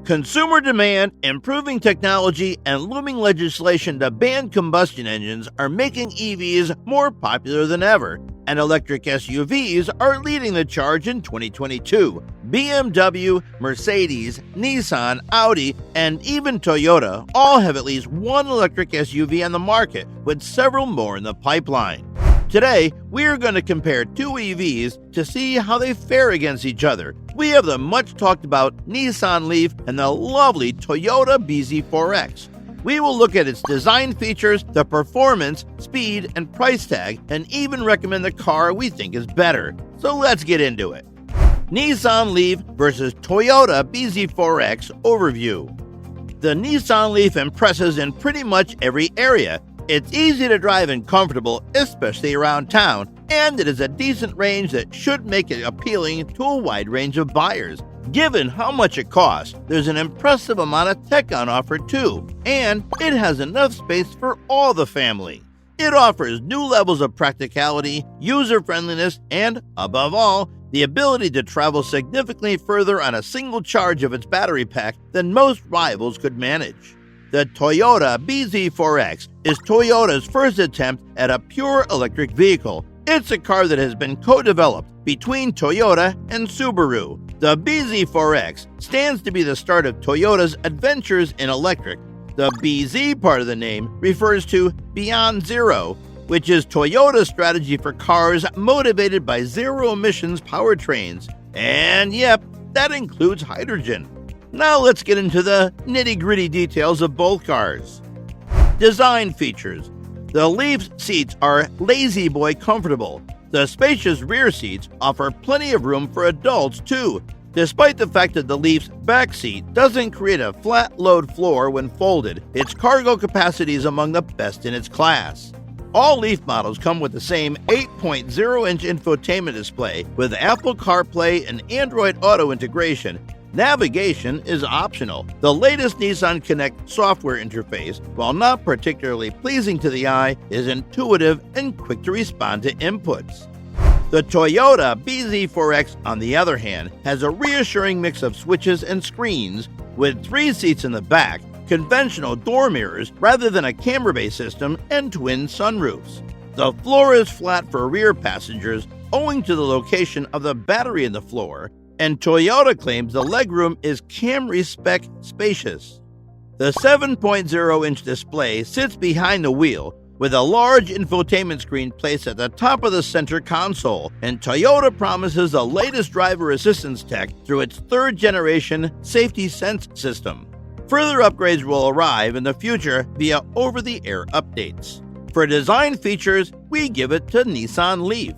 Consumer demand, improving technology, and looming legislation to ban combustion engines are making EVs more popular than ever, and electric SUVs are leading the charge in 2022. BMW, Mercedes, Nissan, Audi, and even Toyota all have at least one electric SUV on the market, with several more in the pipeline. Today, we are going to compare two EVs to see how they fare against each other. We have the much-talked-about Nissan Leaf and the lovely Toyota Bz4x. We will look at its design features, the performance, speed, and price tag, and even recommend the car we think is better. So let's get into it. Nissan Leaf versus Toyota Bz4x overview. The Nissan Leaf impresses in pretty much every area. It's easy to drive and comfortable, especially around town, and it is a decent range that should make it appealing to a wide range of buyers. Given how much it costs, there's an impressive amount of tech on offer too, and it has enough space for all the family. It offers new levels of practicality, user-friendliness, and, above all, the ability to travel significantly further on a single charge of its battery pack than most rivals could manage. The Toyota Bz4x is Toyota's first attempt at a pure electric vehicle. It's a car that has been co-developed between Toyota and Subaru. The Bz4x stands to be the start of Toyota's adventures in electric. The BZ part of the name refers to Beyond Zero, which is Toyota's strategy for cars motivated by zero-emissions powertrains. And yep, that includes hydrogen. Now let's get into the nitty-gritty details of both cars. Design features. The Leaf's seats are lazy boy comfortable. The spacious rear seats offer plenty of room for adults too, despite the fact that the Leaf's back seat doesn't create a flat load floor when folded. Its cargo capacity is among the best in its class. All Leaf models come with the same 8.0-inch infotainment display with Apple CarPlay and Android Auto integration. Navigation is optional. The latest Nissan Connect software interface, while not particularly pleasing to the eye, is intuitive and quick to respond to inputs. The Toyota Bz4x, on the other hand, has a reassuring mix of switches and screens, with 3 seats in the back, conventional door mirrors rather than a camera-based system, and twin sunroofs. The floor is flat for rear passengers owing to the location of the battery in the floor, and Toyota claims the legroom is Camry-spec spacious. The 7.0-inch display sits behind the wheel, with a large infotainment screen placed at the top of the center console, and Toyota promises the latest driver assistance tech through its third-generation Safety Sense system. Further upgrades will arrive in the future via over-the-air updates. For design features, we give it to Nissan Leaf.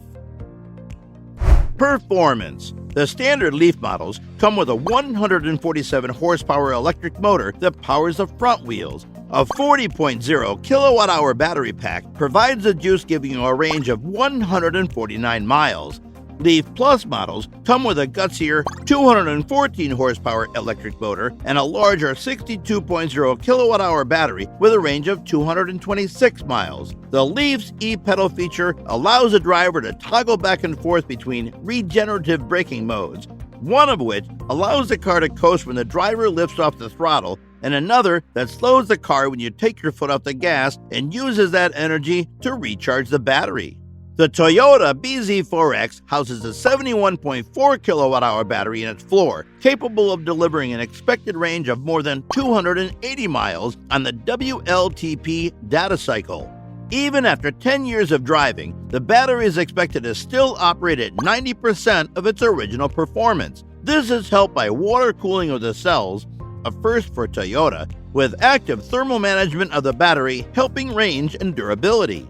Performance. The standard Leaf models come with a 147 horsepower electric motor that powers the front wheels. A 40.0 kilowatt-hour battery pack provides the juice, giving you a range of 149 miles. Leaf Plus models come with a gutsier 214 horsepower electric motor and a larger 62.0 kilowatt-hour battery with a range of 226 miles. The Leaf's e-pedal feature allows the driver to toggle back and forth between regenerative braking modes, one of which allows the car to coast when the driver lifts off the throttle, and another that slows the car when you take your foot off the gas and uses that energy to recharge the battery. The Toyota Bz4x houses a 71.4 kilowatt-hour battery in its floor, capable of delivering an expected range of more than 280 miles on the WLTP data cycle. Even after 10 years of driving, the battery is expected to still operate at 90% of its original performance. This is helped by water cooling of the cells, a first for Toyota, with active thermal management of the battery helping range and durability.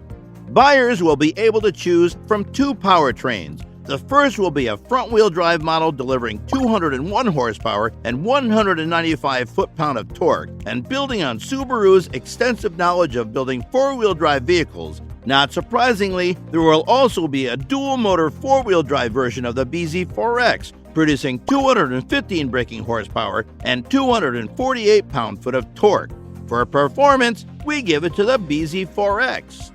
Buyers will be able to choose from 2 powertrains. The first will be a front-wheel drive model delivering 201 horsepower and 195 foot-pound of torque, and building on Subaru's extensive knowledge of building four-wheel drive vehicles. Not surprisingly, there will also be a dual-motor four-wheel drive version of the Bz4x, producing 215 braking horsepower and 248 pound-foot of torque. For performance, we give it to the Bz4x.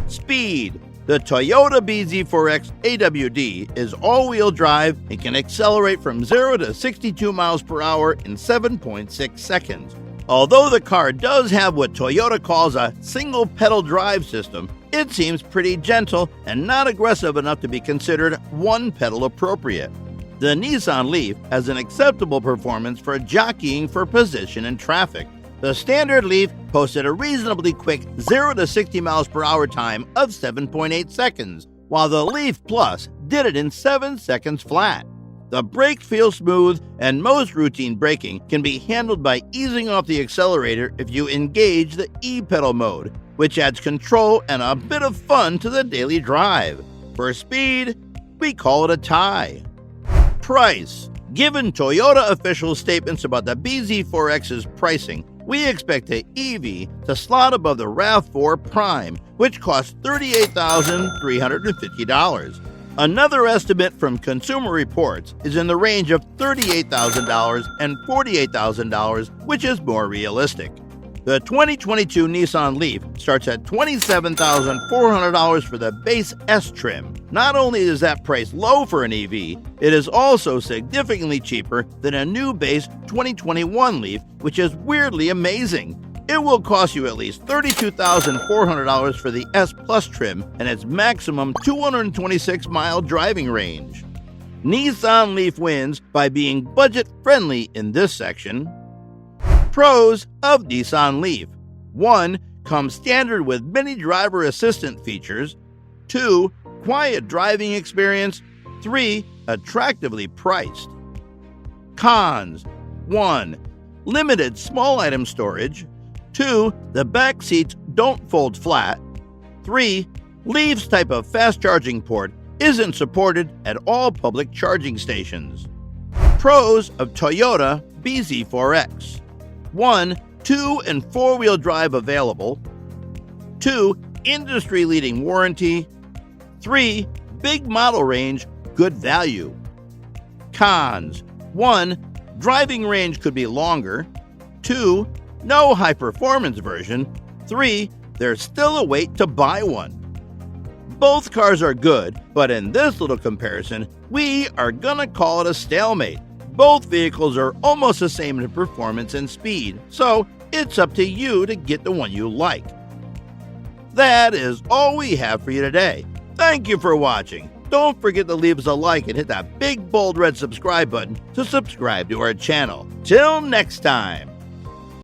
Speed. The Toyota Bz4x AWD is all-wheel drive and can accelerate from 0 to 62 miles per hour in 7.6 seconds. Although the car does have what Toyota calls a single-pedal drive system, it seems pretty gentle and not aggressive enough to be considered one-pedal appropriate. The Nissan Leaf has an acceptable performance for jockeying for position in traffic. The standard Leaf posted a reasonably quick 0 to 60 miles per hour time of 7.8 seconds, while the Leaf Plus did it in 7 seconds flat. The brake feels smooth, and most routine braking can be handled by easing off the accelerator if you engage the e-pedal mode, which adds control and a bit of fun to the daily drive. For speed, we call it a tie. Price. Given Toyota official statements about the Bz4X's pricing, we expect the EV to slot above the RAV4 Prime, which costs $38,350. Another estimate from Consumer Reports is in the range of $38,000 and $48,000, which is more realistic. The 2022 Nissan Leaf starts at $27,400 for the base S trim. Not only is that price low for an EV, it is also significantly cheaper than a new base 2021 Leaf, which is weirdly amazing. It will cost you at least $32,400 for the S Plus trim and its maximum 226-mile driving range. Nissan Leaf wins by being budget-friendly in this section. Pros of Nissan Leaf. 1. Comes standard with many driver assistant features. 2. Quiet driving experience. 3. Attractively priced. Cons. 1. Limited small item storage. 2. The back seats don't fold flat. 3. Leaf's type of fast charging port isn't supported at all public charging stations. Pros of Toyota Bz4X. 1. 2- and 4-wheel drive available. 2. Industry-leading warranty. 3. Big model range, good value. Cons. 1. Driving range could be longer. 2. No high-performance version. 3. There's still a wait to buy one. Both cars are good, but in this little comparison, we are gonna call it a stalemate. Both vehicles are almost the same in performance and speed, so it's up to you to get the one you like. That is all we have for you today. Thank you for watching. Don't forget to leave us a like and hit that big bold red subscribe button to subscribe to our channel. Till next time.